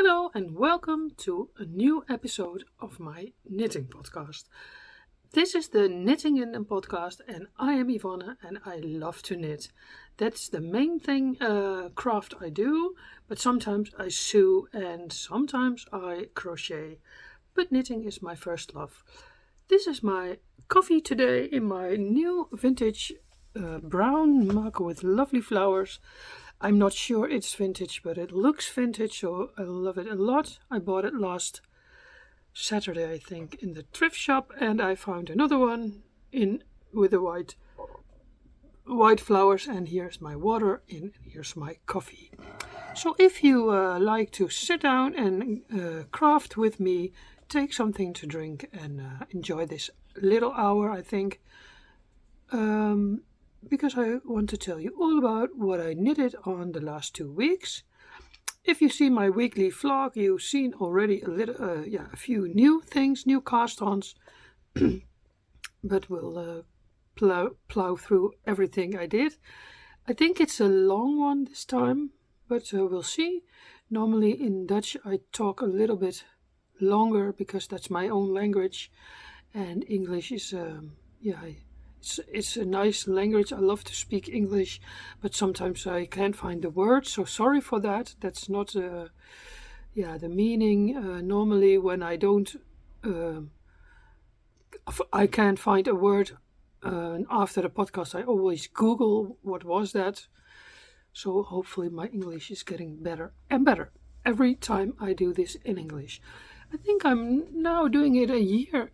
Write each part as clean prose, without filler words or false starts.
Hello and welcome to a new episode of my knitting podcast. This is the Knitting in a Podcast and I am Ivonne and I love to knit. That's the main craft I do, but sometimes I sew and sometimes I crochet. But knitting is my first love. This is my coffee today in my new vintage brown mug with lovely flowers. I'm not sure it's vintage, but it looks vintage, so I love it a lot. I bought it last Saturday, I think, in the thrift shop, and I found another one in with the white flowers. And here's my water, and here's my coffee. So if you like to sit down and craft with me, take something to drink and enjoy this little hour, I think. Because I want to tell you all about what I knitted on the last 2 weeks. If you see my weekly vlog, you've seen already a few new things, new cast-ons, but we'll plow through everything I did. I think it's a long one this time, but we'll see. Normally in Dutch I talk a little bit longer because that's my own language, and English is it's a nice language. I love to speak English, but sometimes I can't find the words, so sorry for that. That's not the meaning. Normally when I don't I can't find a word after the podcast, I always Google what was that. So hopefully my English is getting better and better every time I do this in English. I think I'm now doing it a year,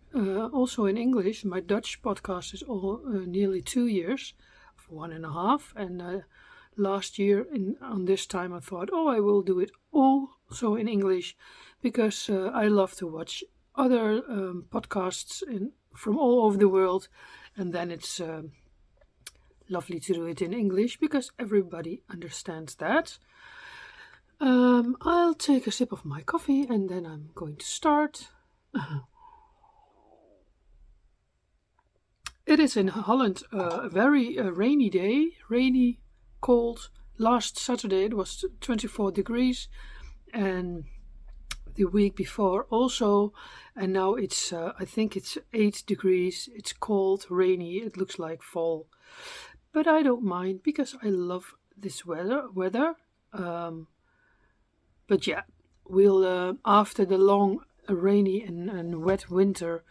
also in English. My Dutch podcast is all nearly 2 years, 1.5. And last year, on this time, I thought, I will do it also in English, because I love to watch other podcasts from all over the world, and then it's lovely to do it in English because everybody understands that. I'll take a sip of my coffee and then I'm going to start. It is in Holland a very rainy day, rainy, cold. Last Saturday it was 24 degrees, and the week before also, and now it's I think it's 8 degrees. It's cold, rainy, it looks like fall, but I don't mind because I love this weather. But yeah, we'll after the long rainy and wet winter,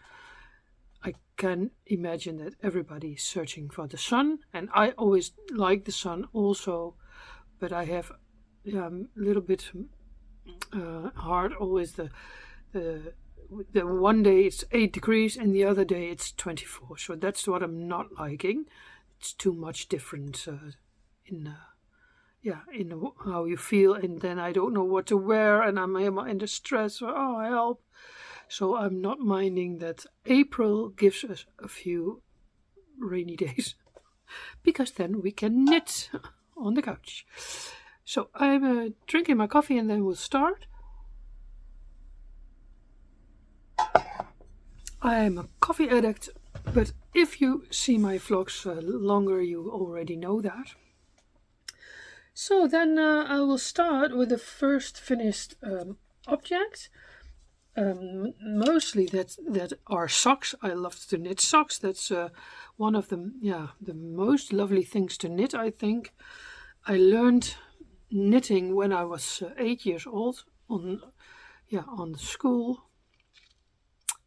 I can imagine that everybody is searching for the sun, and I always like the sun also, but I have a little bit hard always the one day it's 8 degrees and the other day it's 24, so that's what I'm not liking. It's too much different in how you feel, and then I don't know what to wear, and I'm in the stress. Help! So I'm not minding that April gives us a few rainy days, because then we can knit on the couch. So I'm drinking my coffee, and then we'll start. I'm a coffee addict, but if you see my vlogs longer, you already know that. So then I will start with the first finished object. Mostly that are socks. I love to knit socks. That's one of the most lovely things to knit, I think. I learned knitting when I was 8 years old on school.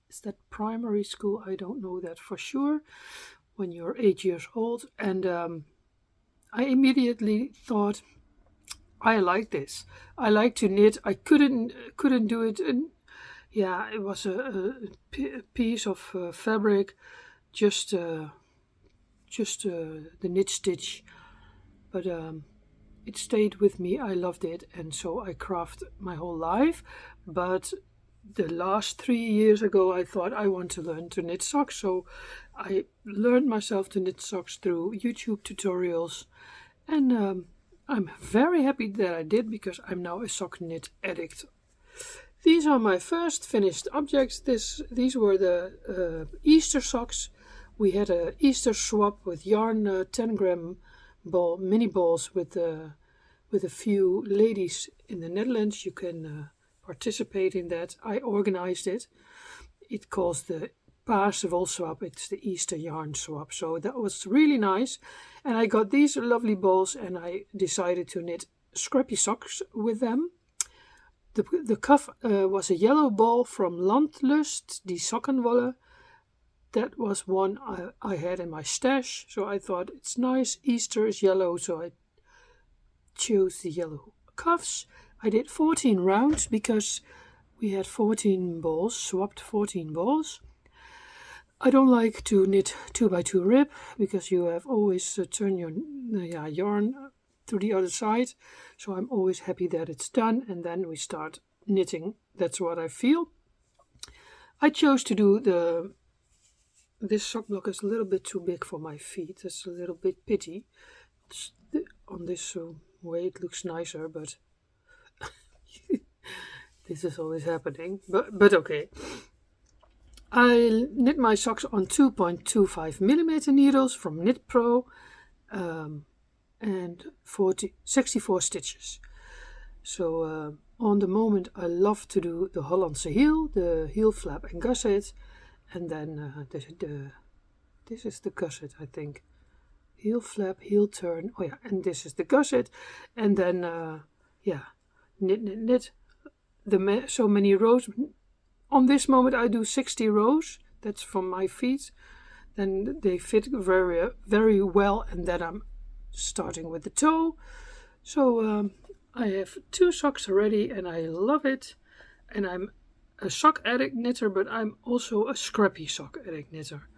Is that primary school? I don't know that for sure. When you're 8 years old, and I immediately thought, I like this. I like to knit. I couldn't do it. And it was a piece of fabric, just the knit stitch, but it stayed with me. I loved it, and so I craft my whole life. But the last 3 years ago, I thought I want to learn to knit socks, so I learned myself to knit socks through YouTube tutorials, and I'm very happy that I did, because I'm now a sock knit addict. These are my first finished objects. These were the Easter socks. We had a Easter swap with yarn, 10-gram mini balls with a few ladies in the Netherlands. You can participate in that. I organized it. It calls the Paarse Wol Swap. It's the Easter yarn swap. So that was really nice. And I got these lovely balls and I decided to knit scrappy socks with them. The cuff was a yellow ball from Landlust, die Sokkenwolle. That was one I had in my stash. So I thought it's nice. Easter is yellow, so I chose the yellow cuffs. I did 14 rounds because we had 14 balls, swapped 14 balls. I don't like to knit 2x2 rib because you have always turn your yarn to the other side. So I'm always happy that it's done and then we start knitting. That's what I feel. I chose to do this sock block is a little bit too big for my feet. It's a little bit pity. On this way it looks nicer, but this is always happening. But okay. I knit my socks on 2.25 millimeter needles from Knit Pro and 64 stitches. So on the moment I love to do the Hollandse heel, the heel flap and gusset, and then this is the gusset, I think. Heel flap, heel turn, and this is the gusset, and then knit so many rows. On this moment I do 60 rows, that's from my feet, then they fit very, very well, and then I'm starting with the toe. So I have 2 socks already and I love it, and I'm a sock addict knitter, but I'm also a scrappy sock addict knitter.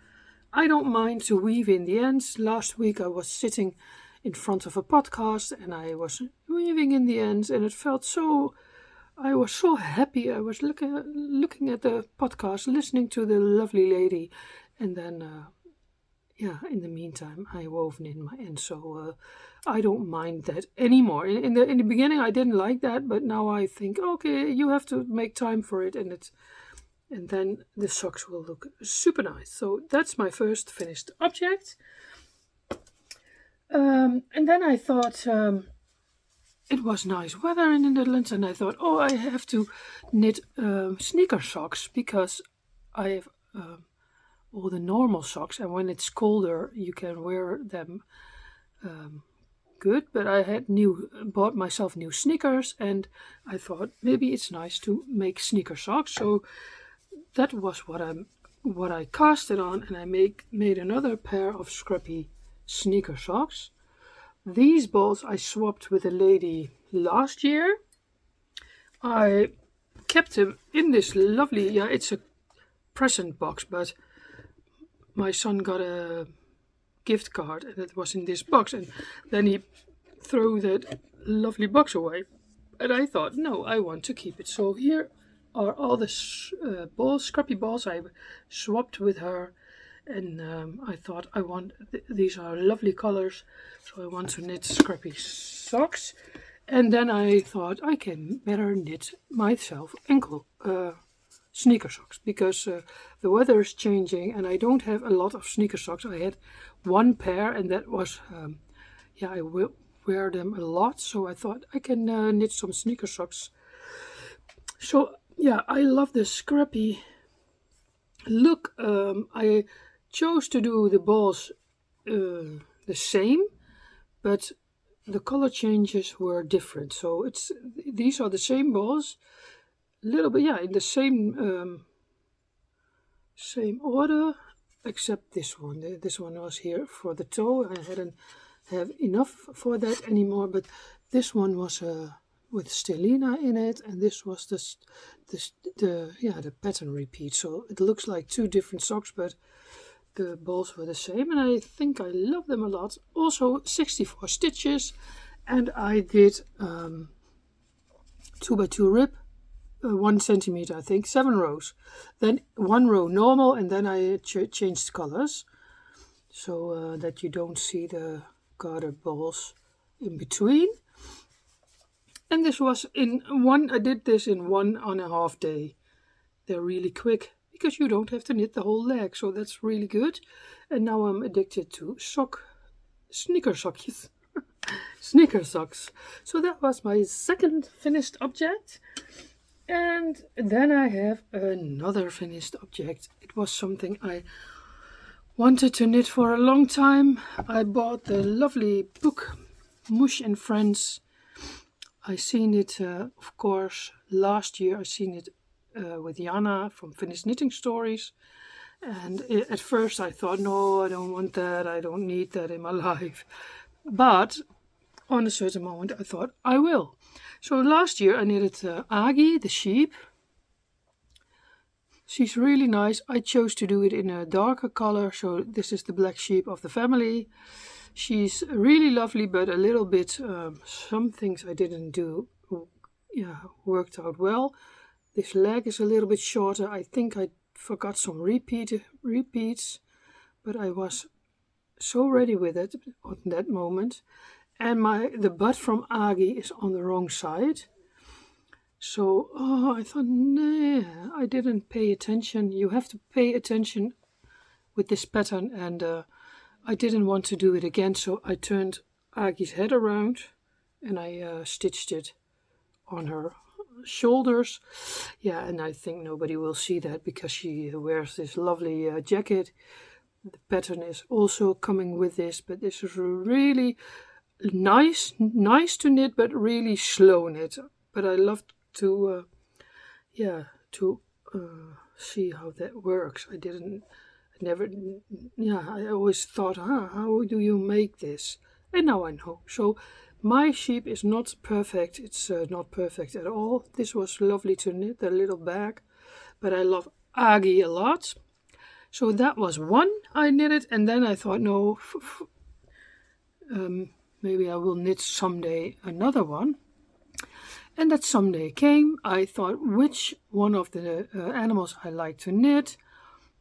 I don't mind to weave in the ends. Last week I was sitting in front of a podcast and I was weaving in the ends, and it felt so... I was so happy. I was looking at the podcast, listening to the lovely lady, and then, in the meantime, I woven in my end. So I don't mind that anymore. In the beginning, I didn't like that, but now I think, okay, you have to make time for it, and then the socks will look super nice. So that's my first finished object. And then I thought. It was nice weather in the Netherlands, and I thought, I have to knit sneaker socks because I have all the normal socks, and when it's colder, you can wear them good. But I had bought myself new sneakers, and I thought maybe it's nice to make sneaker socks. So that was what I casted on, and I made another pair of scrappy sneaker socks. These balls I swapped with a lady last year. I kept them in this lovely, it's a present box, but my son got a gift card and it was in this box, and then he threw that lovely box away. And I thought, no, I want to keep it. So here are all the scrappy balls I swapped with her. And I thought these are lovely colors, so I want to knit scrappy socks. And then I thought I can better knit myself ankle sneaker socks, because the weather is changing and I don't have a lot of sneaker socks. I had 1 pair, and that was, I will wear them a lot, so I thought I can knit some sneaker socks. So I love the scrappy look. I chose to do the balls the same, but the color changes were different. So these are the same balls, a little bit in the same order, except this one. This one was here for the toe. I hadn't have enough for that anymore, but this one was with stellina in it, and this was the pattern repeat. So it looks like 2 different socks, but the balls were the same, and I think I love them a lot. Also 64 stitches, and I did 2x2 rib, 1 centimeter, I think, 7 rows. Then 1 row normal, and then I changed colors so that you don't see the garter balls in between. And this was I did this in 1.5 days. They're really quick, because you don't have to knit the whole leg, so that's really good. And now I'm addicted to sneaker socks. Sneaker socks. So that was my second finished object. And then I have another finished object. It was something I wanted to knit for a long time. I bought the lovely book Mush and Friends. I seen it, of course, last year. I seen it with Jana from Finished Knitting Stories. And at first I thought, no, I don't want that. I don't need that in my life. But on a certain moment I thought, I will. So last year I knitted Agi, the sheep. She's really nice. I chose to do it in a darker color, so this is the black sheep of the family. She's really lovely, but a little bit, some things I didn't do, worked out well. This leg is a little bit shorter. I think I forgot some repeats, but I was so ready with it at that moment. And the butt from Agi is on the wrong side. So, I thought, nah, I didn't pay attention. You have to pay attention with this pattern, and I didn't want to do it again, so I turned Agi's head around and I stitched it on her shoulders. Yeah, and I think nobody will see that because she wears this lovely jacket. The pattern is also coming with this, but this is really nice to knit, but really slow knit. But I love to see how that works. I always thought, how do you make this? And now I know. So my sheep is not perfect. It's not perfect at all. This was lovely to knit, the little bag, but I love Agi a lot. So that was one I knitted, and then I thought, no, maybe I will knit someday another one. And that someday came. I thought which one of the animals I like to knit,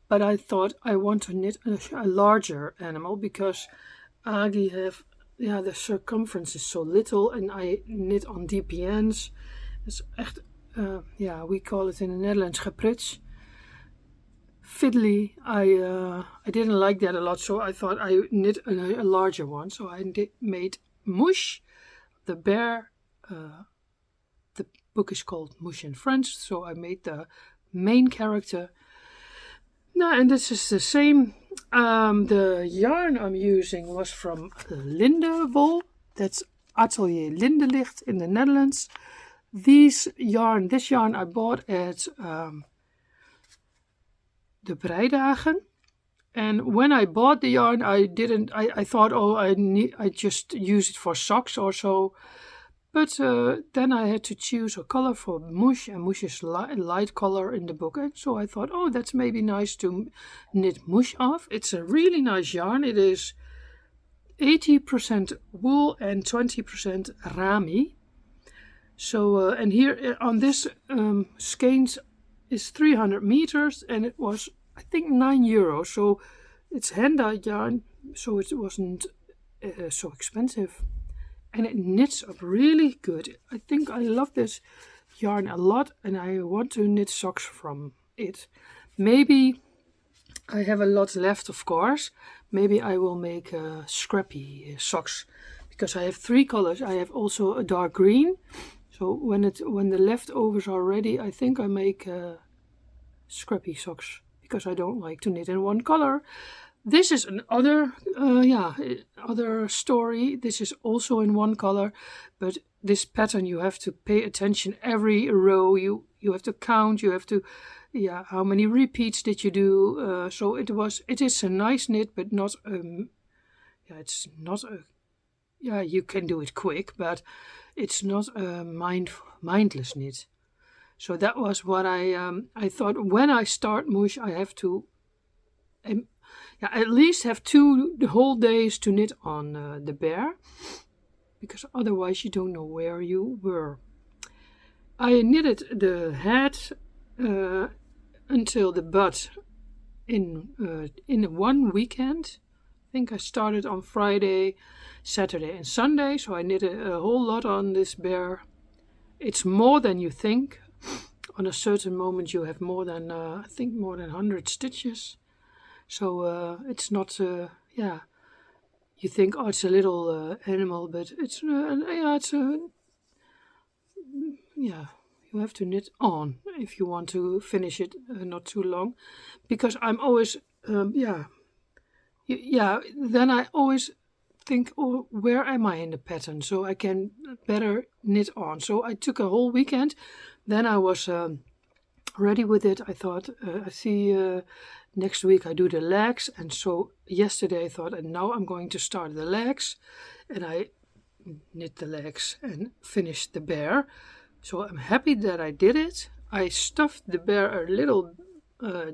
but I thought I want to knit a larger animal because Agi the circumference is so little, and I knit on DPN's. It's echt, we call it in the Netherlands geprits. Fiddly. I didn't like that a lot, so I thought I knit a larger one. So I made Mush, the bear. The book is called Mush and Friends, so I made the main character. Now, and this is the same. The yarn I'm using was from Linde wool. That's Atelier Lindelicht in the Netherlands. This yarn I bought at the Breidagen. And when I bought the yarn, I thought, I just use it for socks or so. But then I had to choose a color for Mush, and Mush is light color in the book. And so I thought, that's maybe nice to knit Mush off. It's a really nice yarn. It is 80% wool and 20% rami. So, and here on this skeins is 300 meters, and it was, I think, €9. So it's hand-dyed yarn, so it wasn't so expensive. And it knits up really good. I think I love this yarn a lot, and I want to knit socks from it. Maybe I have a lot left, of course. Maybe I will make scrappy socks, because I have 3 colors. I have also a dark green. So when the leftovers are ready, I think I make scrappy socks, because I don't like to knit in one color. This is another other story. This is also in one color, but this pattern you have to pay attention every row. You have to count. You have to, how many repeats did you do? So it is a nice knit, but not it's not a you can do it quick, but it's not a mindless knit. So that was what I thought. When I start Mush, I have to at least have 2 whole days to knit on the bear, because otherwise you don't know where you were. I knitted the head until the butt in 1 weekend. I think I started on Friday, Saturday and Sunday, so I knitted a whole lot on this bear. It's more than you think. On a certain moment you have more than 100 stitches. So it's not, you think, it's a little animal, but it's, You have to knit on if you want to finish it not too long, because I'm always then I always think, oh, where am I in the pattern, so I can better knit on. So I took a whole weekend. Then I was ready with it. I thought, I see next week I do the legs, and so yesterday I thought, and now I'm going to start the legs, and I knit the legs and finished the bear. So I'm happy that I did it. I stuffed the bear a little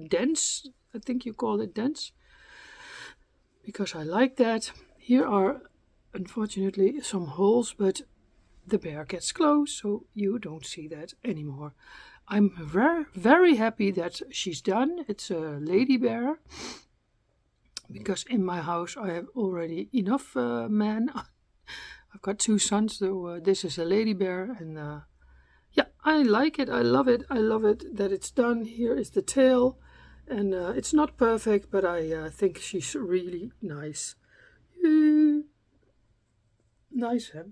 dense, I think you call it dense, because I like that. Here are unfortunately some holes, but the bear gets close, so you don't see that anymore. I'm very, very happy that she's done. It's a lady bear, because in my house I have already enough men. I've got 2 sons, so this is a lady bear, and I like it. I love it. I love it that it's done. Here is the tail, and it's not perfect, but I think she's really nice. Nice, huh?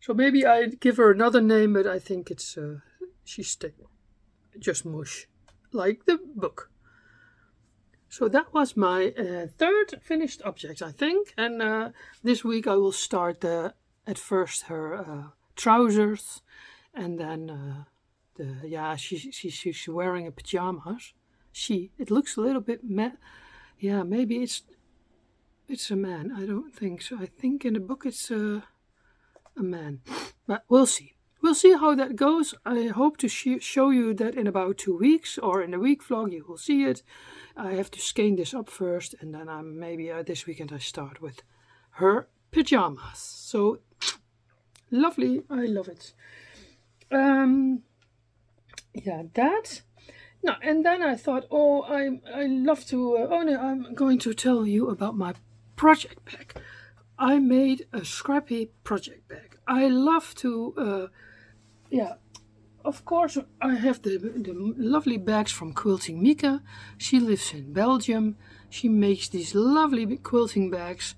So maybe I'd give her another name, but I think it's she's just mush, like the book. So that was my third finished object, I think. And this week I will start at first her trousers, and then she's wearing a pajamas. It looks a little bit maybe it's a man. I don't think so. I think in the book it's a man, but we'll see. We'll see how that goes. I hope to show you that in about 2 weeks, or in the week vlog you will see it. I have to skein this up first, and then maybe this weekend I start with her pajamas. So lovely, I love it. That. No, and then I thought, I love to. I'm going to tell you about my project bag. I made a scrappy project bag. I love to. Of course, I have the lovely bags from Quilting Mika. She lives in Belgium. She makes these lovely quilting bags,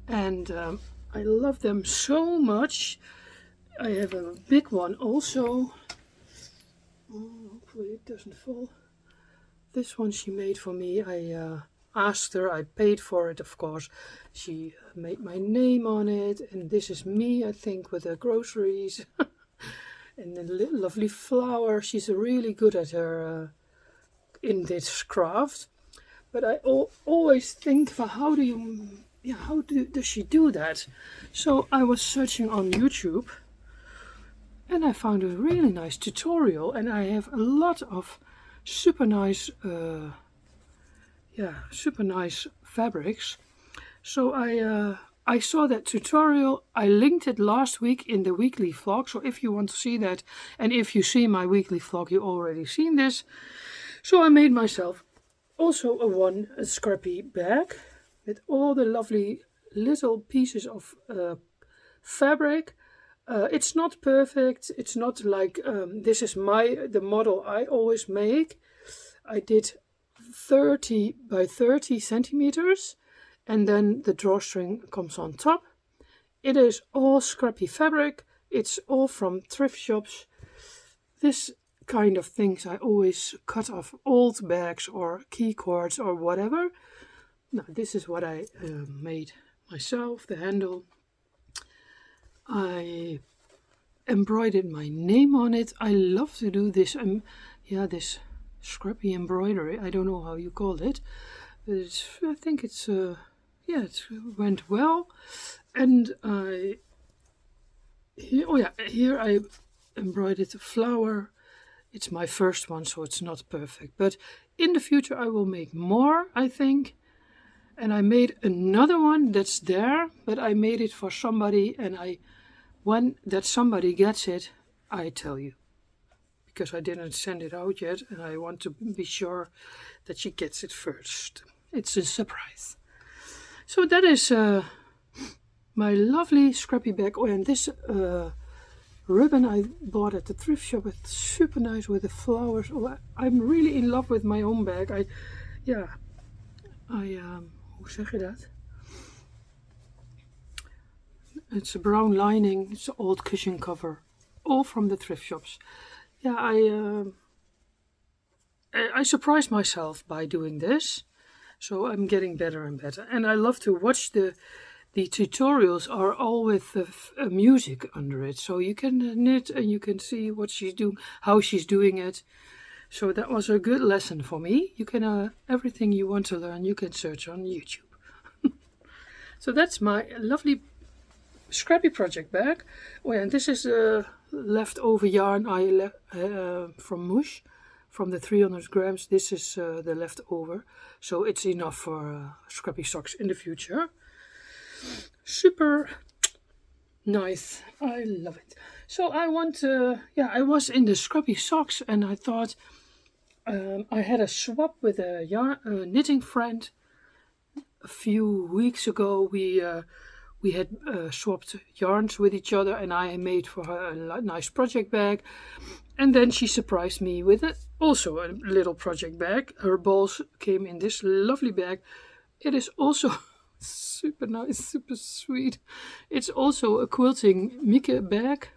and I love them so much. I have a big one also. Hopefully it doesn't fall. This one she made for me. I asked her, I paid for it, of course. She made my name on it, and this is me, I think, with the groceries. And a lovely flower. She's really good at her in this craft. But I always think, how does she do that? So I was searching on YouTube, and I found a really nice tutorial, and I have a lot of super nice fabrics. So I saw that tutorial. I linked it last week in the weekly vlog. So if you want to see that, and if you see my weekly vlog, you already seen this. So I made myself also a scrappy bag with all the lovely little pieces of fabric. It's not perfect. It's not like this is the model I always make. I did 30 by 30 centimeters, and then the drawstring comes on top. It is all scrappy fabric. It's all from thrift shops. This kind of things I always cut off old bags or key cords or whatever. Now this is what I made myself, the handle. I embroidered my name on it. I love to do this. This scrappy embroidery. I don't know how you call it, but I think it's it went well. And here I embroidered a flower. It's my first one, so it's not perfect. But in the future I will make more, I think. And I made another one that's there, but I made it for somebody, and when that somebody gets it, I tell you. Because I didn't send it out yet, and I want to be sure that she gets it first. It's a surprise. So that is my lovely scrappy bag. Oh, and this ribbon I bought at the thrift shop. It's super nice with the flowers. Oh, I'm really in love with my own bag. Hoe zeg je dat? It's a brown lining. It's an old cushion cover. all from the thrift shops. Yeah, I surprised myself by doing this, so I'm getting better and better. And I love to watch the tutorials are all with music under it, so you can knit and you can see what she's doing, how she's doing it. So that was a good lesson for me. You can everything you want to learn, you can search on YouTube. So that's my lovely scrappy project bag. Oh, yeah, and this is leftover yarn I from Mush, from the 300 grams. This is the leftover, so it's enough for scrappy socks in the future. Super nice. I love it. So I I was in the scrappy socks and I thought I had a swap with a knitting friend. A few weeks ago we had swapped yarns with each other, and I made for her a nice project bag. And then she surprised me with also a little project bag. Her balls came in this lovely bag. It is also super nice, super sweet. It's also a quilting Mieke bag.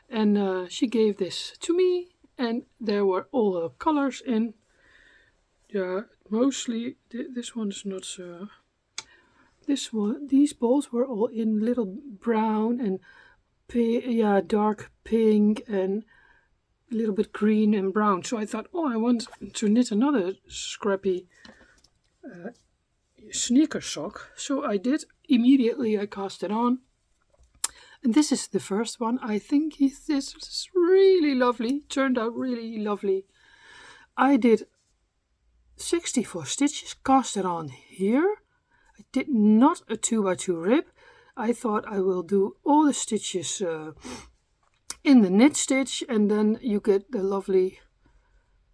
And she gave this to me, and there were all the colors in. Yeah, mostly this one's not so. These balls were all in little brown and dark pink and a little bit green and brown. So I thought, I want to knit another scrappy sneaker sock. So I did. Immediately I cast it on. And this is the first one. I think this is really lovely. Turned out really lovely. I did 64 stitches, cast it on here. I did not a 2x2 rib. I thought I will do all the stitches in the knit stitch, and then you get the lovely,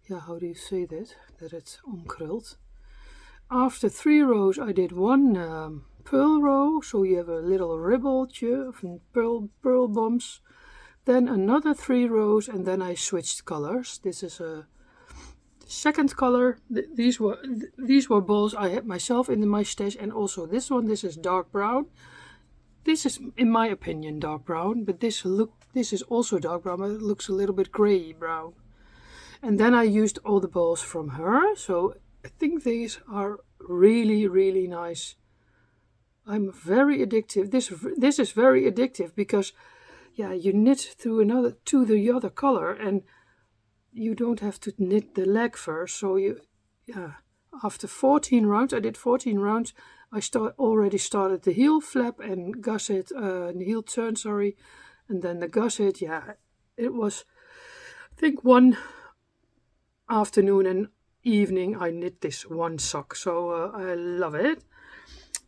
how do you say that it's omkrult. After 3 rows I did 1 purl row, so you have a little ribbletje of purl bumps. Then another 3 rows, and then I switched colors. This is a second color. These were balls I had myself in my stash, and also this one. This is dark brown. This is, in my opinion, dark brown, but this is also dark brown, but it looks a little bit grey brown. And then I used all the balls from her, so I think these are really, really nice. I'm very addictive. This is very addictive because, you knit to the other color, and you don't have to knit the leg first. So after 14 rounds, I did 14 rounds. I already started the heel flap and gusset, the heel turn, and then the gusset. It was, I think, one afternoon and evening I knit this one sock. So I love it.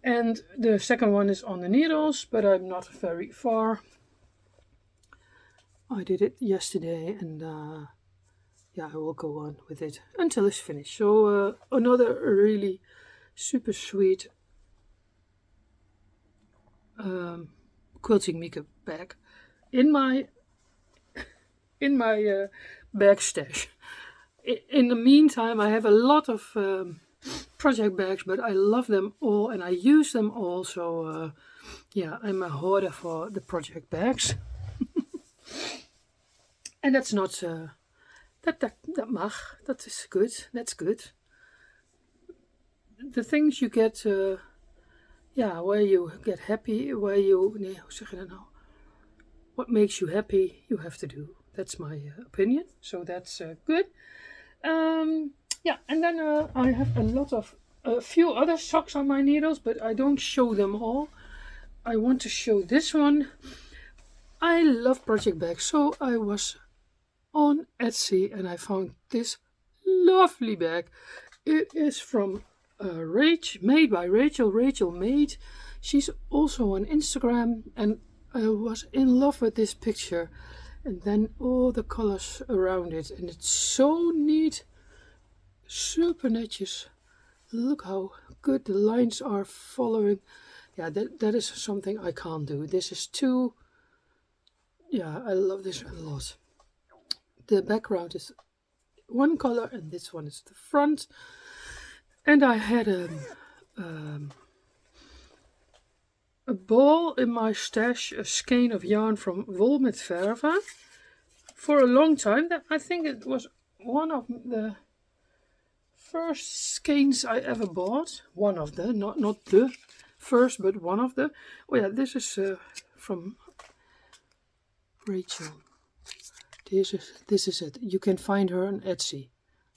And the second one is on the needles, but I'm not very far. I did it yesterday, and I will go on with it until it's finished. So another really super sweet quilting Mieke bag in my bag stash. In the meantime, I have a lot of project bags, but I love them all and I use them all. So I'm a hoarder for the project bags. And that's not that mag. That is good. That's good. The things you get, where you get happy, hoe zeg je dat nou? What makes you happy, you have to do. That's my opinion. So that's good. And then I have a few other socks on my needles, but I don't show them all. I want to show this one. I love project bags, so I was on Etsy and I found this lovely bag. It is from made by Rachel. Rachel made. She's also on Instagram, and I was in love with this picture. And then all the colors around it, and it's so neat, super netjes. Look how good the lines are following. That is something I can't do. This is too. I love this a lot. The background is one color, and this one is the front. And I had a ball in my stash, a skein of yarn from Wol met Verve. For a long time, I think it was one of the first skeins I ever bought. One of the, not the first, but one of the. Oh yeah, this is from Rachel. This is it. You can find her on Etsy.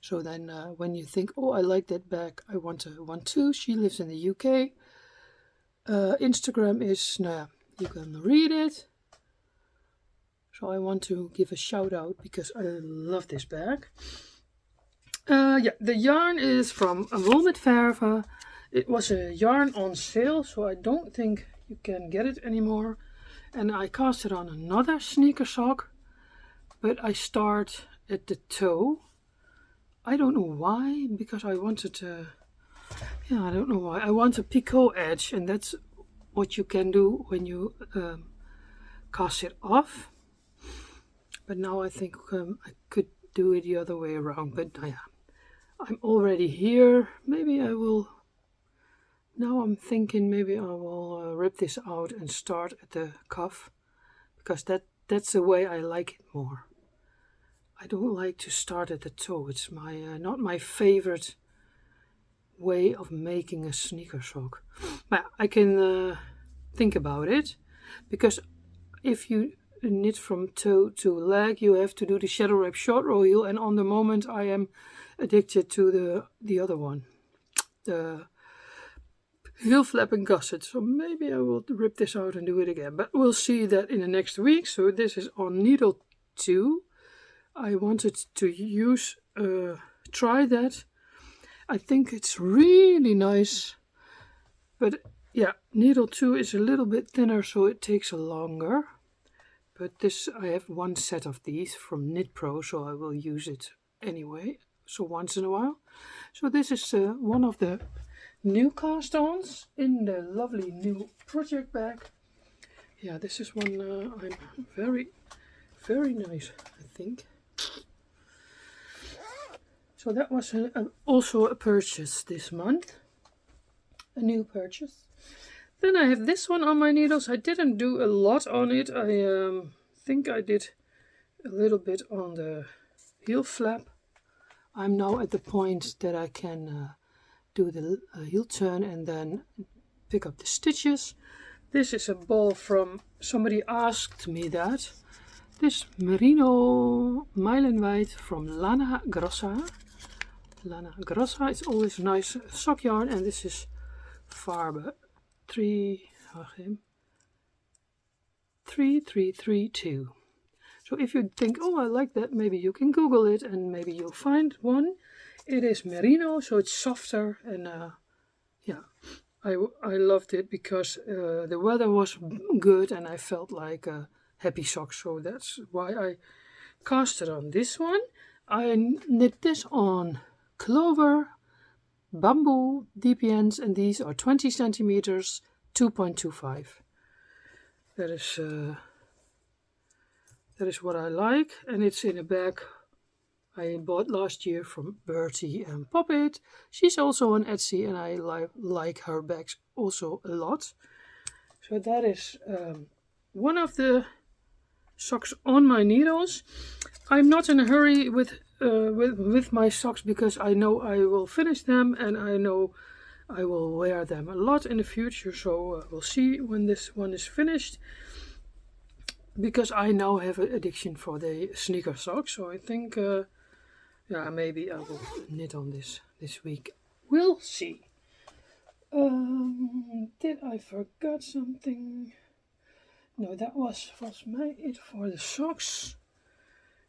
So then when you think, oh, I like that bag, I want one too. She lives in the UK. Instagram is, you can read it. So I want to give a shout out because I love this bag. Yeah, the yarn is from Wol met Verve. It was a yarn on sale, so I don't think you can get it anymore. And I cast it on another sneaker sock, but I start at the toe. I don't know why, because I wanted to, I don't know why. I want a picot edge, and that's what you can do when you cast it off. But now I think I could do it the other way around, but I'm already here. Maybe I will, now I'm thinking maybe I will rip this out and start at the cuff, because that's the way I like it more. I don't like to start at the toe. It's not my favorite way of making a sneaker sock. But I can think about it, because if you knit from toe to leg, you have to do the shadow wrap short row heel, and on the moment I am addicted to the other one, the heel flap and gusset. So maybe I will rip this out and do it again, but we'll see that in the next week. So this is on needle 2. I wanted to try that. I think it's really nice, but yeah, needle 2 is a little bit thinner, so it takes longer. But this, I have one set of these from Knit Pro, so I will use it anyway, so once in a while. So this is one of the new cast-ons in the lovely new project bag. Yeah, this is one I'm very, very nice, I think. So that was also a purchase this month, a new purchase. Then I have this one on my needles. I didn't do a lot on it. I think I did a little bit on the heel flap. I'm now at the point that I can do the heel turn and then pick up the stitches. This is a ball from, somebody asked me that. This merino meilenwijd from Lana Grossa. Lana Grossa, it's always nice sock yarn, and this is Farbe 3332. So if you think, oh, I like that, maybe you can Google it and maybe you'll find one. It is merino, so it's softer, and yeah, I loved it because the weather was good and I felt like a happy sock, so that's why I cast it on this one. I knit this on clover, bamboo DPNs, and these are 20 centimeters, 2.25. That is what I like, and it's in a bag I bought last year from Bertie and Poppet. She's also on Etsy, and I like her bags also a lot. So that is one of the socks on my needles. I'm not in a hurry with my socks, because I know I will finish them and I know I will wear them a lot in the future. So we'll see when this one is finished, because I now have an addiction for the sneaker socks. So I think yeah, maybe I will knit on this week. We'll see. Did I forget something? No, that was it for the socks.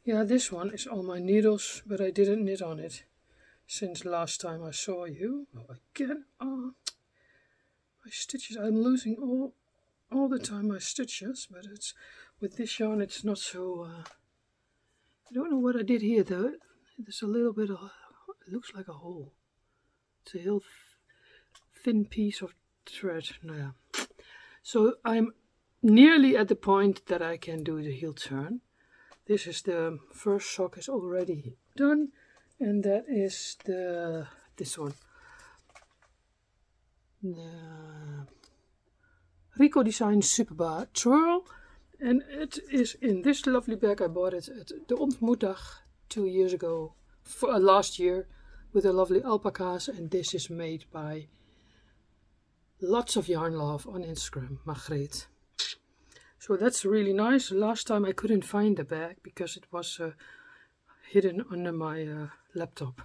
Yeah, this one is on my needles, but I didn't knit on it since last time I saw you. Oh, again, my stitches. I'm losing all the time my stitches, but it's with this yarn it's not so. I don't know what I did here though. There's a little bit of, it looks like a hole. It's a real thin piece of thread. No, yeah. So I'm nearly at the point that I can do the heel turn. This is the first sock is already done, and that is this one. The Rico Design Superbar Twirl. And it is in this lovely bag. I bought it at the Ontmoetdag 2 years ago, last year, with the lovely alpacas. And this is made by Lots of Yarn Love on Instagram, Margreet. So that's really nice. Last time I couldn't find the bag because it was hidden under my laptop.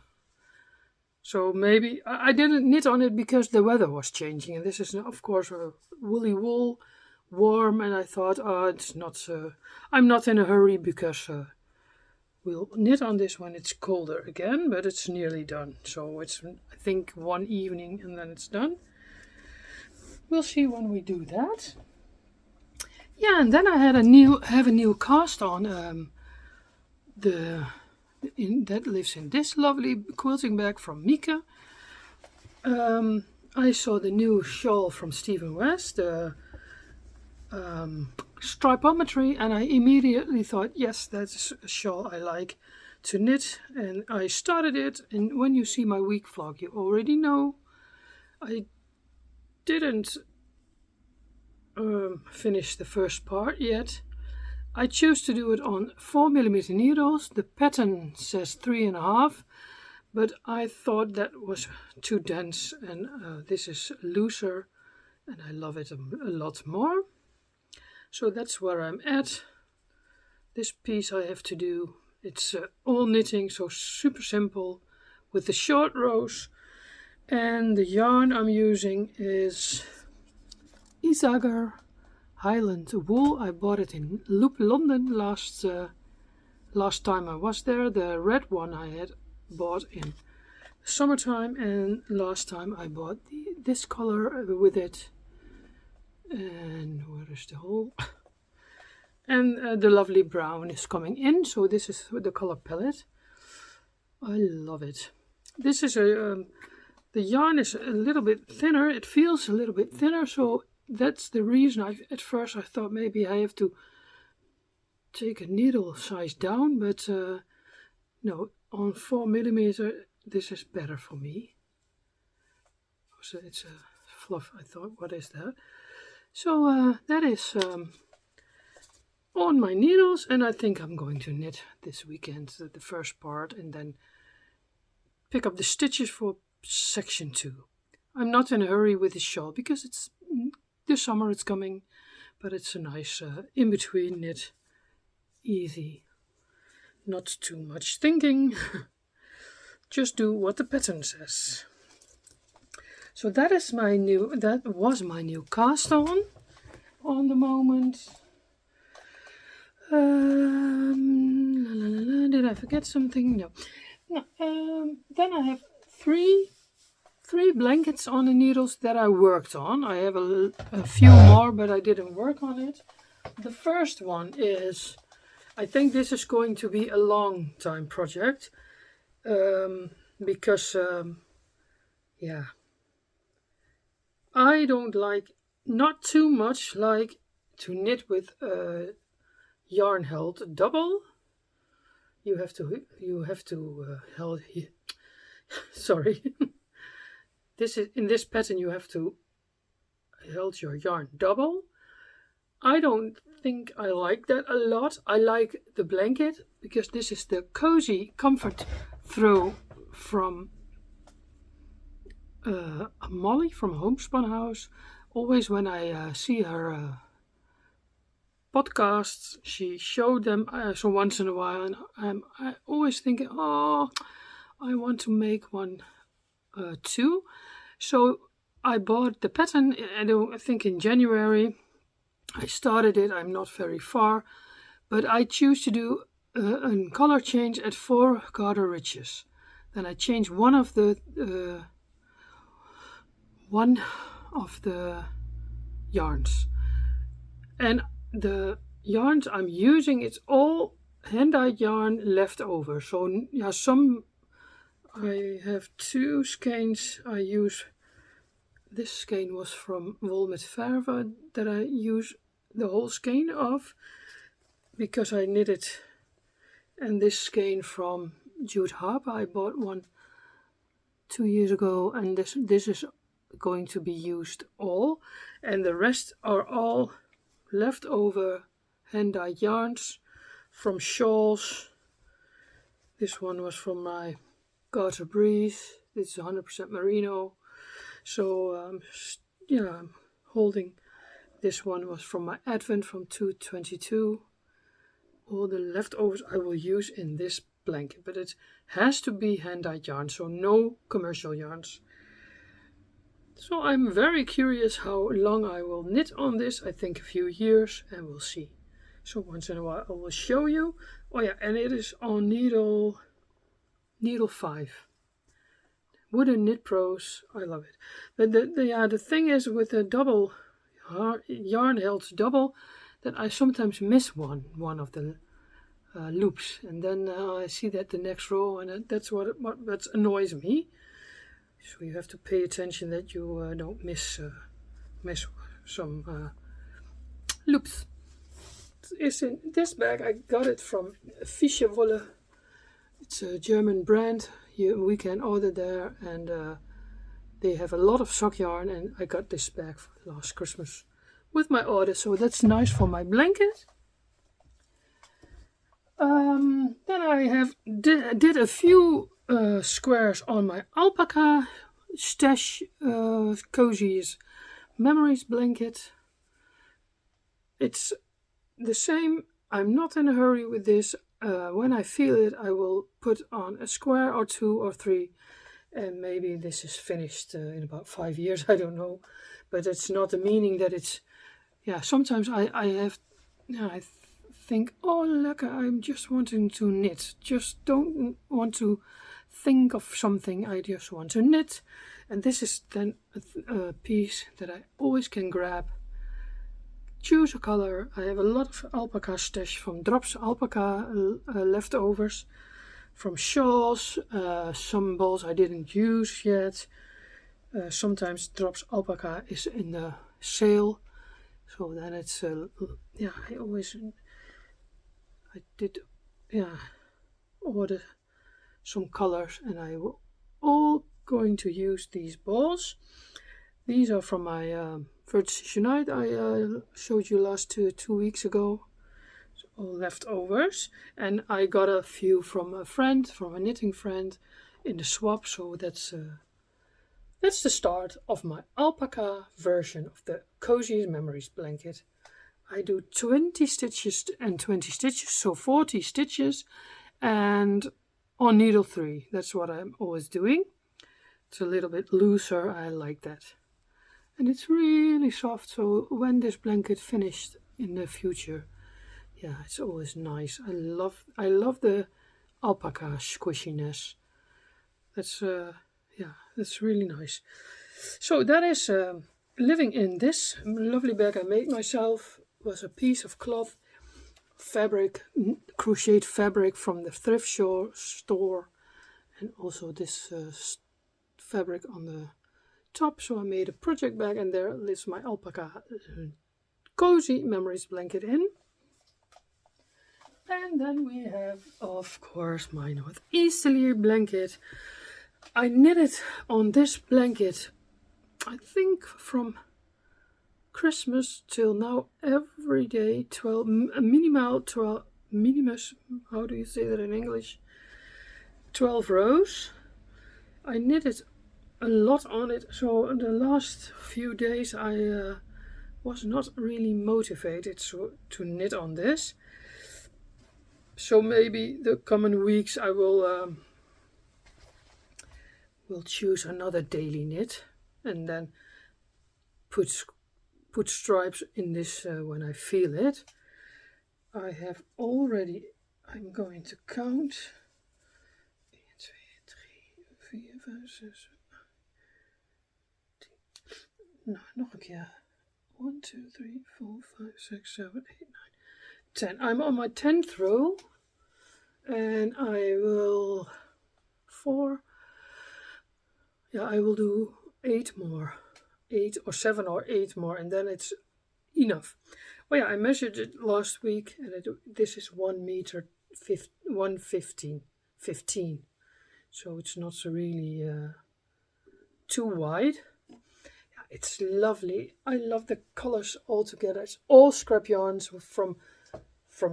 So maybe I didn't knit on it because the weather was changing. And this is, of course, a woolly wool, warm. And I thought, it's not. I'm not in a hurry because we'll knit on this when it's colder again. But it's nearly done. So it's, I think, one evening and then it's done. We'll see when we do that. Yeah, and then I had a new cast on that lives in this lovely quilting bag from Mieke. I saw the new shawl from Stephen West, stripometry, and I immediately thought, yes, that's a shawl I like to knit, and I started it. And when you see my week vlog, you already know I didn't finish the first part yet. I choose to do it on 4mm needles. The pattern says 3.5, but I thought that was too dense, and this is looser and I love it a lot more. So that's where I'm at. This piece I have to do, it's all knitting, so super simple with the short rows, and the yarn I'm using is Isager Highland wool. I bought it in Loop London last time I was there. The red one I had bought in summertime, and last time I bought this color with it. And where is the hole? And the lovely brown is coming in, so this is the color palette. I love it. This is the yarn is a little bit thinner. It feels a little bit thinner, so that's the reason. At first I thought maybe I have to take a needle size down, but no, on 4mm this is better for me. So it's a fluff. I thought, what is that? So that is on my needles, and I think I'm going to knit this weekend the first part and then pick up the stitches for section 2. I'm not in a hurry with this shawl because it's the summer, it's coming, but it's a nice in-between knit, easy, not too much thinking, just do what the pattern says. So that was my new cast on the moment. Did I forget something? No. Then I have three blankets on the needles that I worked on. I have a few more, but I didn't work on it. The first one is, I think this is going to be a long time project, because yeah, I don't not too much like to knit with yarn held double. You have to held here. Sorry. In this pattern you have to held your yarn double. I don't think I like that a lot. I like the blanket because this is the cozy comfort throw from Molly from Homespun House. Always when I see her podcasts, she showed them so once in a while, and I always thinking, oh, I want to make one too. So I bought the pattern, I think in January. I started it, I'm not very far, but I choose to do a color change at 4 garter ridges. Then I change one of the yarns, and the yarns I'm using, it's all hand-dyed yarn left over. So yeah, I have 2 skeins I use. This skein was from Wool met Verve that I use the whole skein of because I knit it. And this skein from Jude Harper, I bought one 2 years ago, and this is going to be used all, and the rest are all leftover hand-dyed yarns from shawls. This one was from my Garter Breeze. This is 100% merino. So I'm holding. This one was from my Advent from 222. All the leftovers I will use in this blanket, but it has to be hand-dyed yarn, so no commercial yarns. So I'm very curious how long I will knit on this. I think a few years, and we'll see. So once in a while I will show you. Oh yeah, and it is on needle 5. Wooden Knit Pros, I love it. But the thing is with the double yarn held double, that I sometimes miss one of the loops, and then I see that the next row, and that's what annoys me. So you have to pay attention that you don't miss some loops. It's in this bag. I got it from Fische Wolle. It's a German brand. We can order there, and they have a lot of sock yarn, and I got this bag for last Christmas with my order, so that's nice for my blanket. Then I did a few squares on my alpaca stash cozies memories blanket. It's the same. I'm not in a hurry with this. When I feel it, I will put on a square or 2 or 3, and maybe this is finished in about 5 years. I don't know, but it's not the meaning that it's. Yeah, sometimes I think, oh look, I'm just wanting to knit. Just don't want to think of something. I just want to knit, and this is then a piece that I always can grab. Choose a color. I have a lot of alpaca stash from Drops alpaca leftovers, from shawls, some balls I didn't use yet. Sometimes Drops alpaca is in the sale, so then it's I did order some colors, and I will all going to use these balls. These are from my Virtus Unite I showed you last 2 weeks ago. So all leftovers, and I got a few from a knitting friend in the swap. So that's the start of my alpaca version of the Cozy Memories blanket. I do 20 stitches and 20 stitches, so 40 stitches, and on needle 3. That's what I'm always doing. It's a little bit looser. I like that. And it's really soft, so when this blanket finished in the future, yeah, it's always nice. I love the alpaca squishiness. That's really nice. So that is living in this lovely bag I made myself. Was a piece of cloth fabric, crocheted fabric from the thrift store, and also this fabric on the top. So I made a project bag, and there lives my alpaca Cozy Memories blanket in. And then we have, of course, my Northeasterly blanket. I knitted on this blanket, I think from Christmas till now, every day, 12, how do you say that in English? 12 rows. I knitted a lot on it, so in the last few days I was not really motivated to knit on this. So maybe the coming weeks I will choose another daily knit, and then put stripes in this when I feel it. I have already, I'm going to count. 1, 2, 3, 4, 5, 6, 10. Nou, nog een keer. 1, 2, 3, 4, 5, 6, 7, 8, 9, 10. I'm on my 10th row, and I will do 8 more. 8 or 7 or 8 more, and then it's enough. Well, yeah, I measured it last week, and this is 1 meter 15, so it's not so really too wide. It's lovely. I love the colors all together. It's all scrap yarns from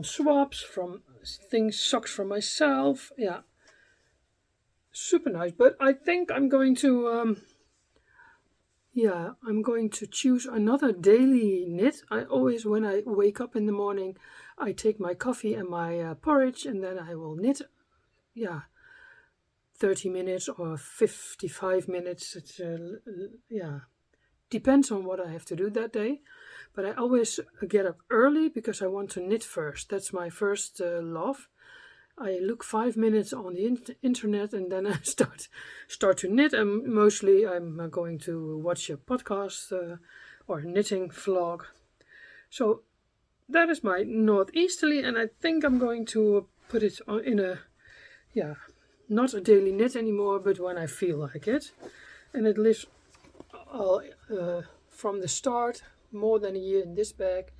swaps, from socks from myself. Yeah, super nice. But I think I'm going to I'm going to choose another daily knit. I always, when I wake up in the morning, I take my coffee and my porridge, and then I will knit. Yeah, 30 minutes or 55 minutes. It's depends on what I have to do that day. But I always get up early because I want to knit first. That's my first love. I look 5 minutes on the internet and then I start to knit. And mostly I'm going to watch a podcast or a knitting vlog. So that is my northeasterly, and I think I'm going to put it in a not a daily knit anymore, but when I feel like it. And it lives from the start, more than a year in this bag.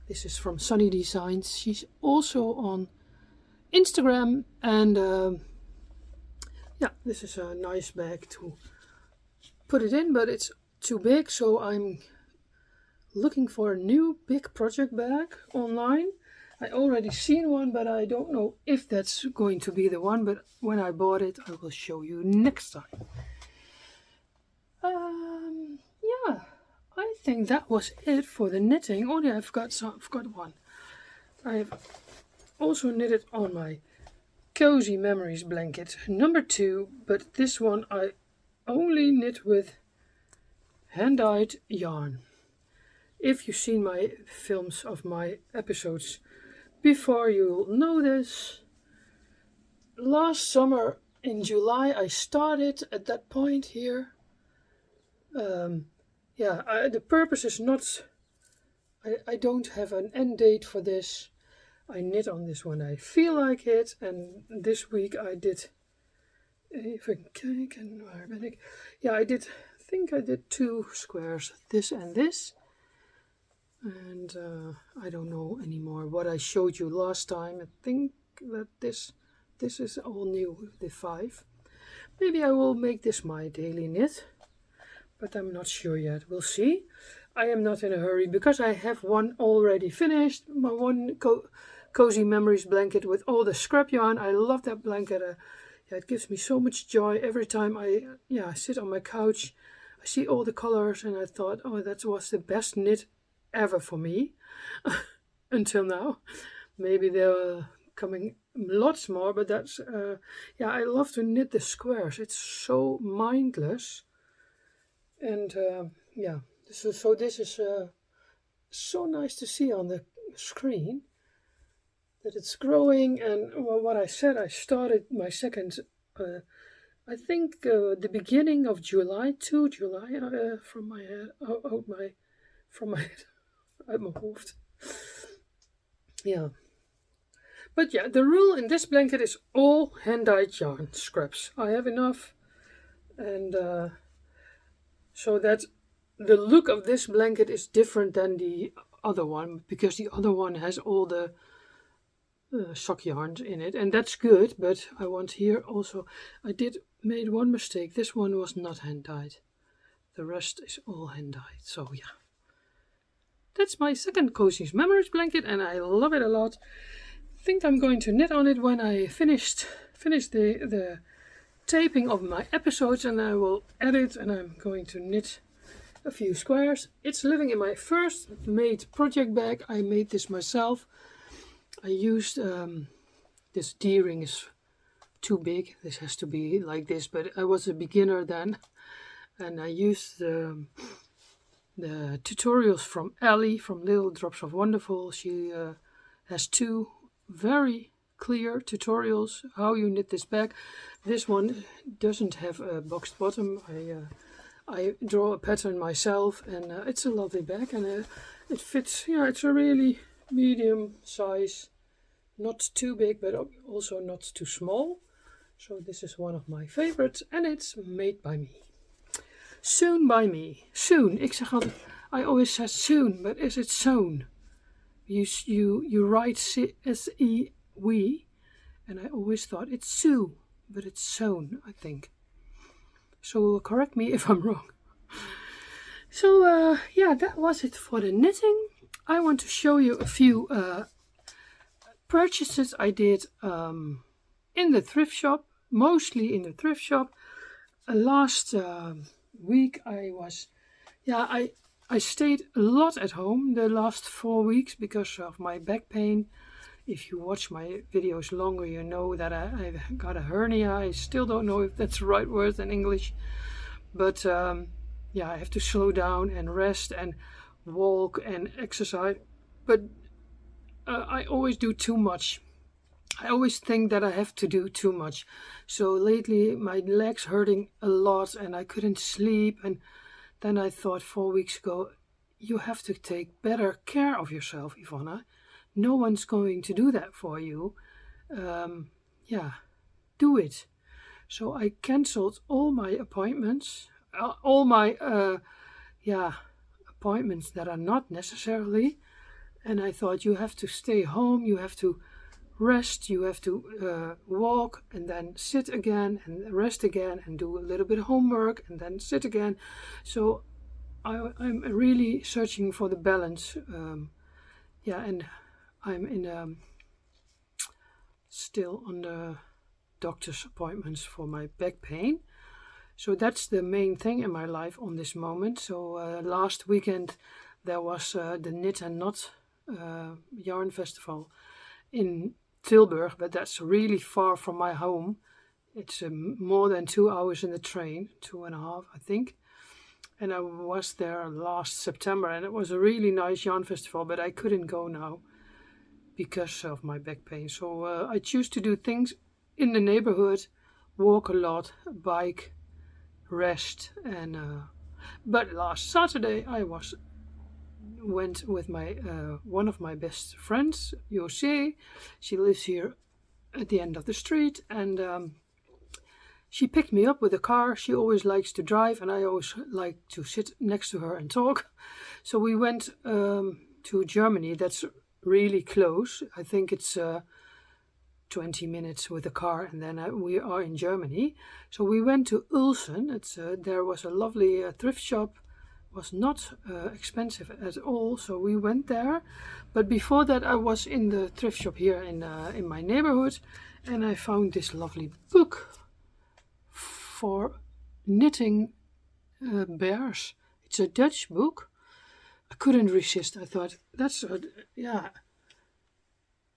This is from Sunny Designs. She's also on Instagram, and this is a nice bag to put it in, but it's too big, so I'm looking for a new big project bag online. I already seen one, but I don't know if that's going to be the one, but when I bought it, I will show you next time. I think that was it for the knitting. Oh yeah, I've got one. I have also knitted on my Cozy Memories blanket number 2, but this one I only knit with hand-dyed yarn. If you've seen my films of my episodes before, you'll know this. Last summer in July I started at that point here. The purpose is not, I don't have an end date for this. I knit on this when I feel like it, and this week I did, I think I did 2 squares, this and this. And I don't know anymore what I showed you last time. I think that this is all new, the 5. Maybe I will make this my daily knit, but I'm not sure yet. We'll see. I am not in a hurry because I have one already finished. My one Cozy Memories blanket with all the scrap yarn. I love that blanket. It gives me so much joy every time I sit on my couch. I see all the colors and I thought, oh, that was the best knit ever for me until now. Maybe there are coming lots more, but that's I love to knit the squares. It's so mindless, and this is so nice to see on the screen that it's growing. And what I said, I started my second I think the beginning of July, 2 July, from my head, from my head, uit mijn hoofd. Yeah. But the rule in this blanket is all hand-dyed yarn scraps. I have enough, and so that the look of this blanket is different than the other one, because the other one has all the sock yarns in it, and that's good. But I want here also, I made one mistake. This one was not hand-dyed. The rest is all hand-dyed. So yeah. That's my second Cozy Memories blanket, and I love it a lot. I think I'm going to knit on it when I finish the taping of my episodes, and I will edit, and I'm going to knit a few squares. It's living in my first made project bag. I made this myself. I used this D-ring is too big. This has to be like this, but I was a beginner then, and I used the tutorials from Ellie from Little Drops of Wonderful. She has 2 very clear tutorials how you knit this bag. This one doesn't have a boxed bottom. I draw a pattern myself, and it's a lovely bag, and it fits. It's a really medium size, not too big but also not too small. So this is one of my favorites, and it's made by me. Sewn by me. Soon. Ik zeg altijd, I always say soon, but is it sewn? You write S-E-W, and I always thought it's sew, but it's sewn, I think. So correct me if I'm wrong. So yeah, that was it for the knitting. I want to show you a few purchases I did in the thrift shop, mostly in the thrift shop. Last week I stayed a lot at home the last 4 weeks because of my back pain. If you watch my videos longer, you know that I got a hernia. I still don't know if that's the right word in English, but yeah, I have to slow down and rest and walk and exercise. But I always do too much. I always think that I have to do too much. So lately my legs hurting a lot and I couldn't sleep. And then I thought 4 weeks ago, you have to take better care of yourself, Ivonne. No one's going to do that for you. Yeah, do it. So I cancelled all my appointments, all my appointments that are not necessarily. And I thought you have to stay home, you have to rest, you have to walk and then sit again and rest again and do a little bit of homework and then sit again. So I'm really searching for the balance. And I'm in still on the doctor's appointments for my back pain. So that's the main thing in my life on this moment. So last weekend there was the Knit and Knot yarn festival in Tilburg, but that's really far from my home. It's more than 2 hours in the train, 2.5 I think. And I was there last September and it was a really nice yarn festival, but I couldn't go now because of my back pain. So I choose to do things in the neighborhood, walk a lot, bike, rest, and but last Saturday I went with my one of my best friends, José. She lives here at the end of the street, and she picked me up with a car. She always likes to drive, and I always like to sit next to her and talk. So we went to Germany. That's really close. I think it's 20 minutes with a car, and then we are in Germany. So we went to Ulsen. There was a lovely thrift shop. Was not expensive at all, so we went there. But before that, I was in the thrift shop here in my neighborhood, and I found this lovely book for knitting bears. It's a Dutch book. I couldn't resist. I thought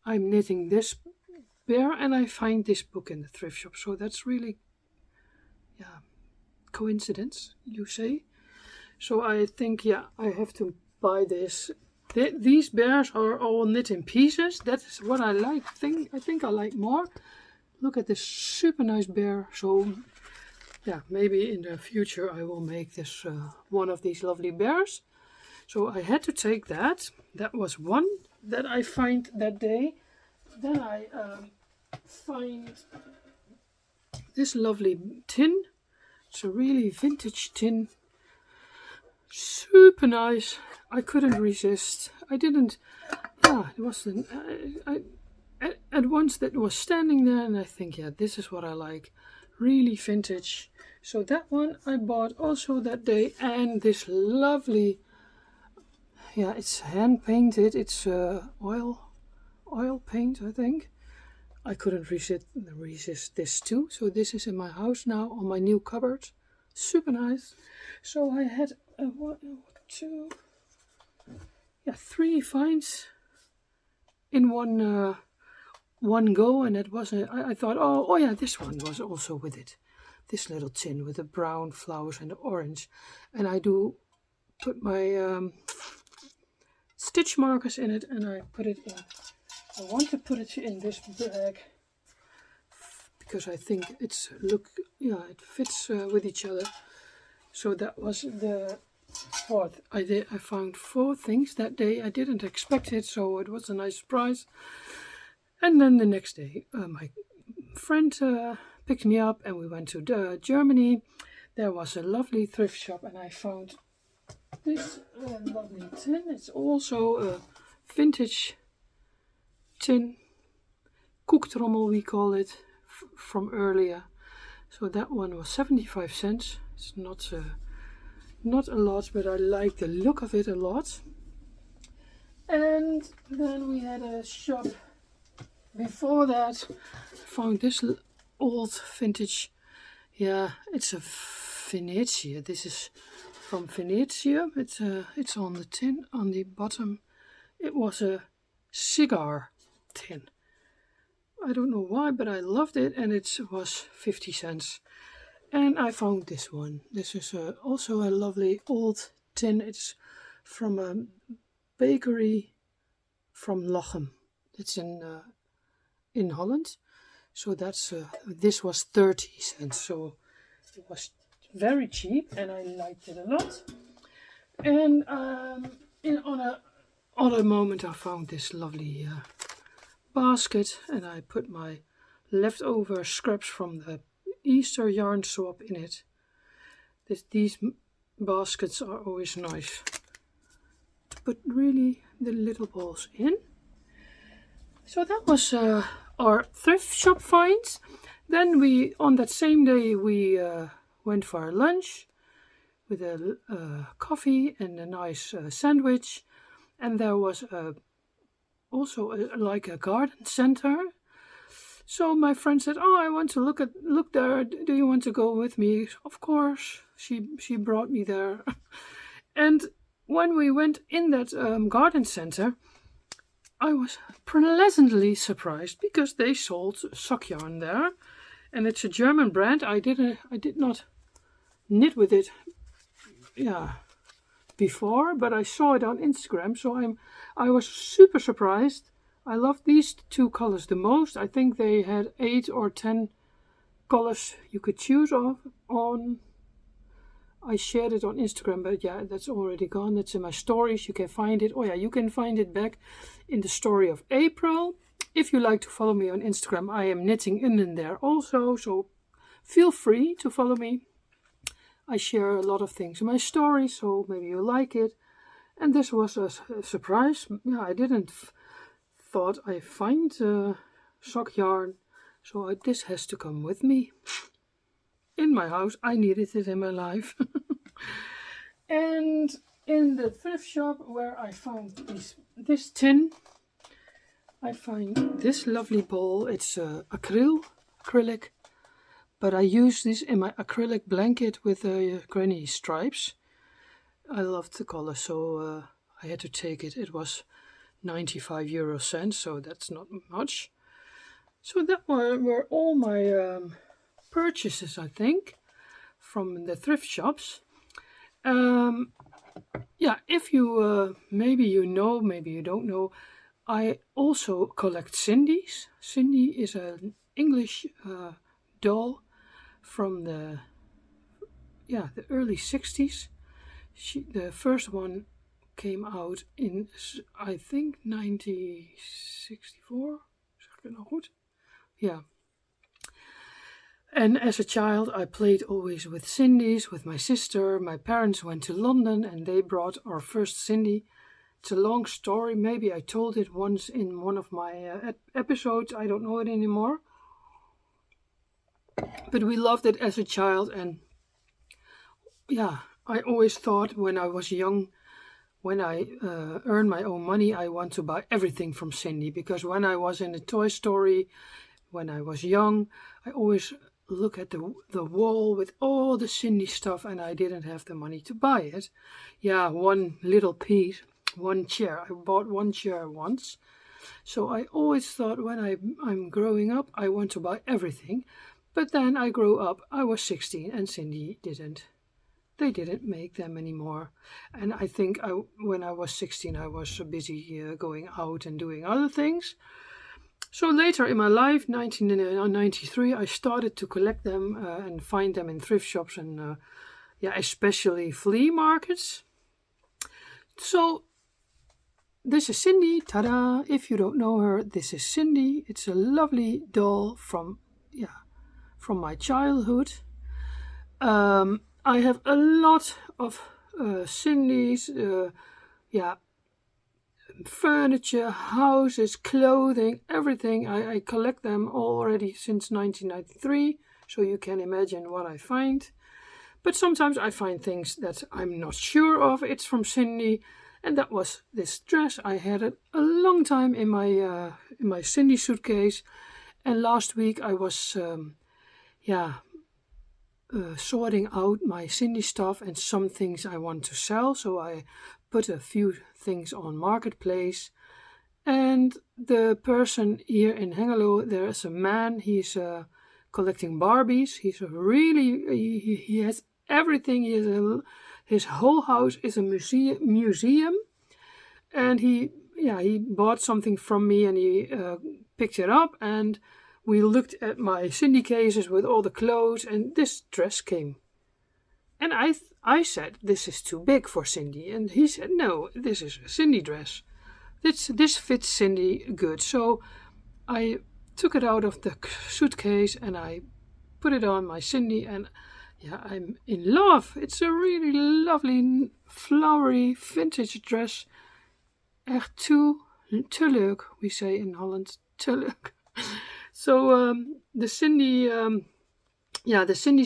I'm knitting this bear, and I find this book in the thrift shop. So that's really coincidence, you say. So I think, I have to buy this. These bears are all knit in pieces. That's what I like. I think I like more. Look at this super nice bear. So maybe in the future I will make this one of these lovely bears. So I had to take that. That was one that I find that day. Then I find this lovely tin. It's a really vintage tin. Super nice. I couldn't resist. I didn't. It was at once that was standing there, and I think, this is what I like. Really vintage. So that one I bought also that day, and this lovely. It's hand painted. It's oil paint, I think. I couldn't resist this too. So this is in my house now on my new cupboard. Super nice. So I had 3 finds in one go, and it was I thought, this one was also with it. This little tin with the brown flowers and the orange, and I do put my stitch markers in it, and I put it in. I want to put it in this bag because I think it fits with each other. So that was the fourth. I found 4 things that day. I didn't expect it, so it was a nice surprise. And then the next day, my friend picked me up, and we went to Germany. There was a lovely thrift shop, and I found this lovely tin. It's also a vintage tin, koektrommel we call it, from earlier. So that one was 75 cents. It's Not a lot, but I like the look of it a lot. And then we had a shop before that. I found this old vintage. Yeah, it's a Venezia. This is from Venezia. It's on the tin on the bottom. It was a cigar tin. I don't know why, but I loved it, and it was 50 cents. And I found this one. This is also a lovely old tin. It's from a bakery from Lochem. It's in Holland. So that's this was 30 cents. So it was very cheap, and I liked it a lot. And on a other moment, I found this lovely basket, and I put my leftover scraps from the Easter yarn swap in it. These baskets are always nice to put really the little balls in. So that was our thrift shop finds. Then on that same day we went for our lunch with a coffee and a nice sandwich, and there was also like a garden center. So my friend said, "Oh, I want to look there. Do you want to go with me?" Of course, she brought me there. And when we went in that garden center, I was pleasantly surprised because they sold sock yarn there, and it's a German brand. I did not knit with it, before, but I saw it on Instagram, so I was super surprised. I love these two colors the most. I think they had 8 or 10 colors you could choose on. I shared it on Instagram, but yeah, that's already gone. It's in my stories. You can find it. Oh yeah, you can find it back in the story of April. If you like to follow me on Instagram, I am knitting in there also, so feel free to follow me. I share a lot of things in my story, so maybe you like it. And this was a surprise. Yeah, I didn't thought I find sock yarn, so this has to come with me in my house. I needed it in my life. And in the thrift shop where I found this tin, I find this lovely ball. It's acrylic, but I use this in my acrylic blanket with granny stripes. I loved the color, so I had to take it. It was 95 euro cents, so that's not much. So that were all my purchases, I think, from the thrift shops. Yeah, if you maybe you know, maybe you don't know, I also collect Cindy's. Cindy is an English doll from the early 60s. The first one came out in, I think, 1964. Zeg ik het nou goed? Yeah. And as a child, I played always with Cindy's with my sister. My parents went to London and they brought our first Cindy. It's a long story. Maybe I told it once in one of my episodes. I don't know it anymore. But we loved it as a child. And yeah, I always thought when I was young, when I earn my own money, I want to buy everything from Cindy. Because when I was in a Toy Story, when I was young, I always look at the wall with all the Cindy stuff, and I didn't have the money to buy it. Yeah, one little piece, one chair. I bought one chair once. So I always thought when I'm growing up, I want to buy everything. But then I grew up, I was 16, and Cindy didn't. They didn't make them anymore. And I think when I was 16, I was busy going out and doing other things. So later in my life, 1993, I started to collect them and find them in thrift shops and especially flea markets. So this is Cindy. Ta-da! If you don't know her, this is Cindy. It's a lovely doll from my childhood. I have a lot of Cindy's, furniture, houses, clothing, everything. I collect them already since 1993, so you can imagine what I find. But sometimes I find things that I'm not sure of. It's from Cindy, and that was this dress. I had it a long time in my Cindy suitcase, and last week I was sorting out my Cindy stuff and some things I want to sell. So I put a few things on Marketplace. And the person here in Hengelo, there is a man. He's collecting Barbies. He's he has everything. His whole house is a museum. And he bought something from me, and he picked it up, and we looked at my Cindy cases with all the clothes, and this dress came. And I said, this is too big for Cindy. And he said, no, this is a Cindy dress. This fits Cindy good. So I took it out of the suitcase and I put it on my Cindy, and I'm in love. It's a really lovely, flowery, vintage dress. Echt te leuk, we say in Holland. Te leuk. So the Cindy's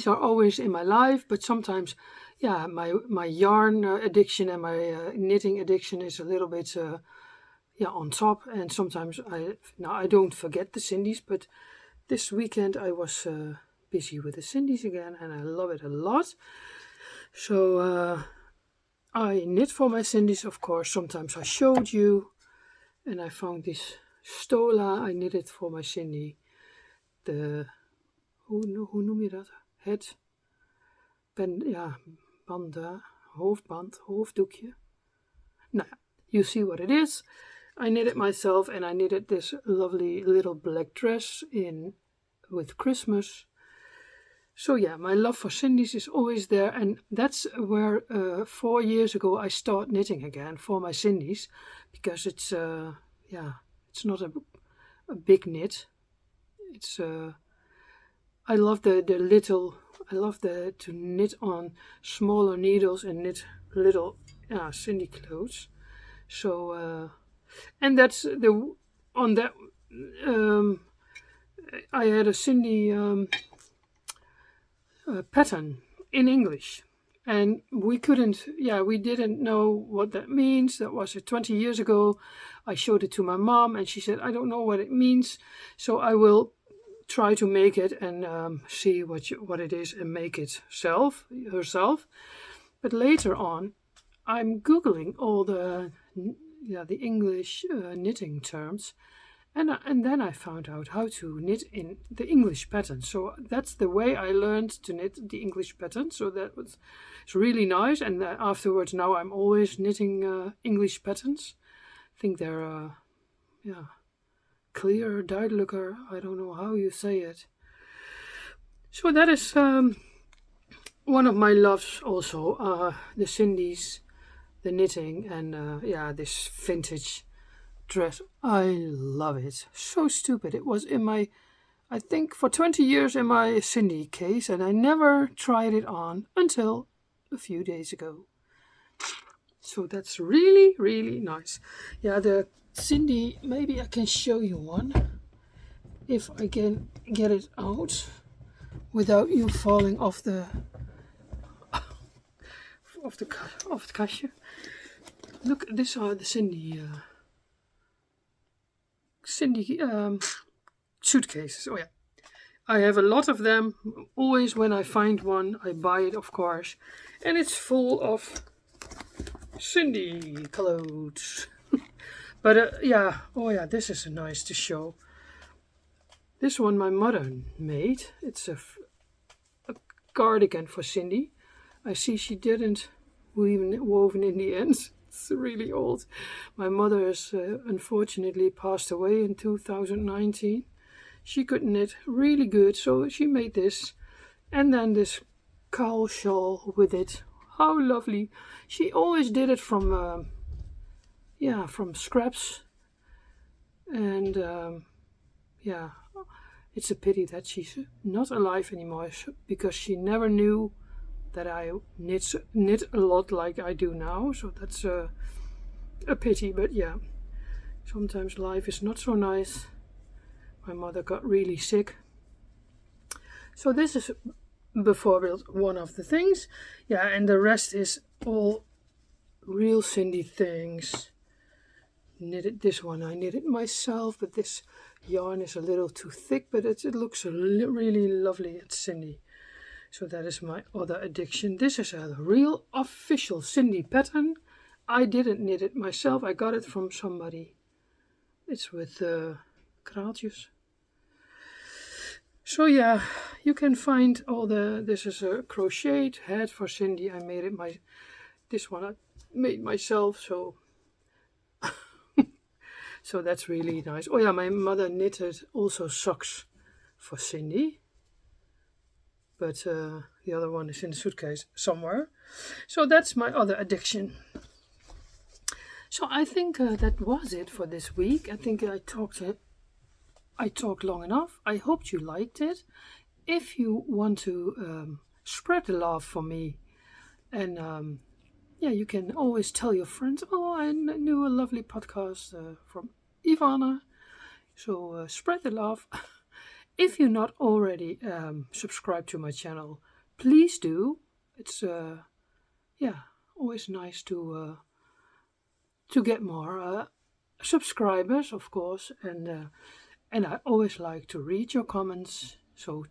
are always in my life, but sometimes, my yarn addiction and my knitting addiction is a little bit on top, and sometimes I don't forget the Cindy's, but this weekend I was busy with the Cindy's again, and I love it a lot. So I knit for my Cindy's, of course. Sometimes I showed you, and I found this stola. I knit it for my Cindy. Hoe noem je dat? Het banden, hoofdband, hoofddoekje. Nou ja, you see what it is. I knit it myself, and I knitted this lovely little black dress with Christmas. So my love for Cindy's is always there, and that's where 4 years ago I started knitting again for my Cindy's, because it's not a big knit. It's I love the litle. I love to knit on smaller needles and knit little Cindy clothes. So and that's on that. I had a Cindy pattern in English, and we didn't know what that means. That was 20 years ago. I showed it to my mom, and she said, I don't know what it means, so I will try to make it and see what it is and make it herself. But later on, I'm Googling all the English knitting terms, and then I found out how to knit in the English pattern. So that's the way I learned to knit the English pattern. So it's really nice. And afterwards, now I'm always knitting English patterns. I think they're clearer, duidelijker. I don't know how you say it. So that is one of my loves also. The Cindy's, the knitting, and this vintage dress. I love it. So stupid. It was I think for 20 years in my Cindy case, and I never tried it on until a few days ago. So that's really, really nice. Yeah, the Cindy, maybe I can show you one if I can get it out without you falling off the kastje. Look, these are the Cindy suitcases. Oh yeah, I have a lot of them. Always when I find one, I buy it, of course, and it's full of Cindy clothes. But this is nice to show. This one my mother made. It's a cardigan for Cindy. I see she didn't woven in the end. It's really old. My mother has unfortunately passed away in 2019. She could knit really good, so she made this. And then this cowl shawl with it. How lovely. She always did it from scraps. And it's a pity that she's not alive anymore, because she never knew that I knit a lot like I do now. So that's a pity, but sometimes life is not so nice. My mother got really sick. So this is bijvoorbeeld one of the things. Yeah, and the rest is all real Cindy things. Knitted this one, I knitted myself, but this yarn is a little too thick, but it looks really lovely. It's Cindy. So that is my other addiction. This is a real official Cindy pattern. I didn't knit it myself. I got it from somebody. It's with kraaltjes. So yeah, you can find all the. This is a crocheted hat for Cindy. I made it this one I made myself. So that's really nice. Oh yeah, my mother knitted also socks for Cindy. But the other one is in the suitcase somewhere. So that's my other addiction. So I think that was it for this week. I think I talked long enough. I hope you liked it. If you want to spread the love for me, and you can always tell your friends, oh, I knew a lovely podcast from Ivonne. So spread the love. If you're not already subscribed to my channel, please do. It's always nice to get more subscribers, of course, and I always like to read your comments. So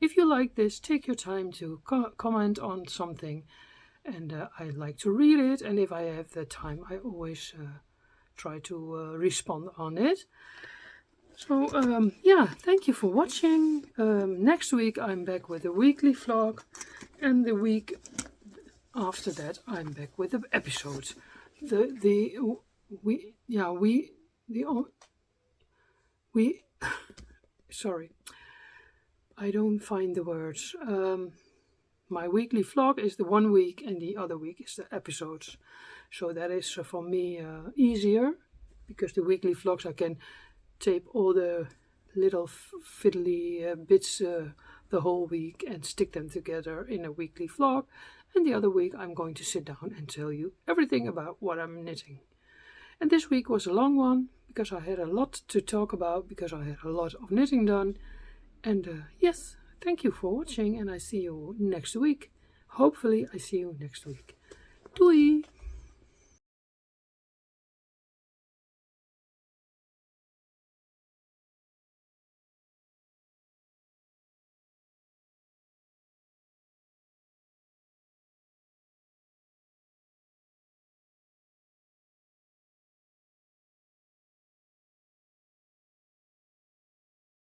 if you like this, take your time to comment on something, and I like to read it. And if I have the time, I always try to respond on it. So thank you for watching. Next week I'm back with a weekly vlog, and the week after that I'm back with the episodes. Sorry, I don't find the words. My weekly vlog is the 1 week, and the other week is the episodes. So that is for me easier, because the weekly vlogs I can tape all the little fiddly bits the whole week and stick them together in a weekly vlog, and the other week I'm going to sit down and tell you everything about what I'm knitting. And this week was a long one because I had a lot to talk about, because I had a lot of knitting done. And yes, thank you for watching, and I see you next week. Hopefully I see you next week. Doei!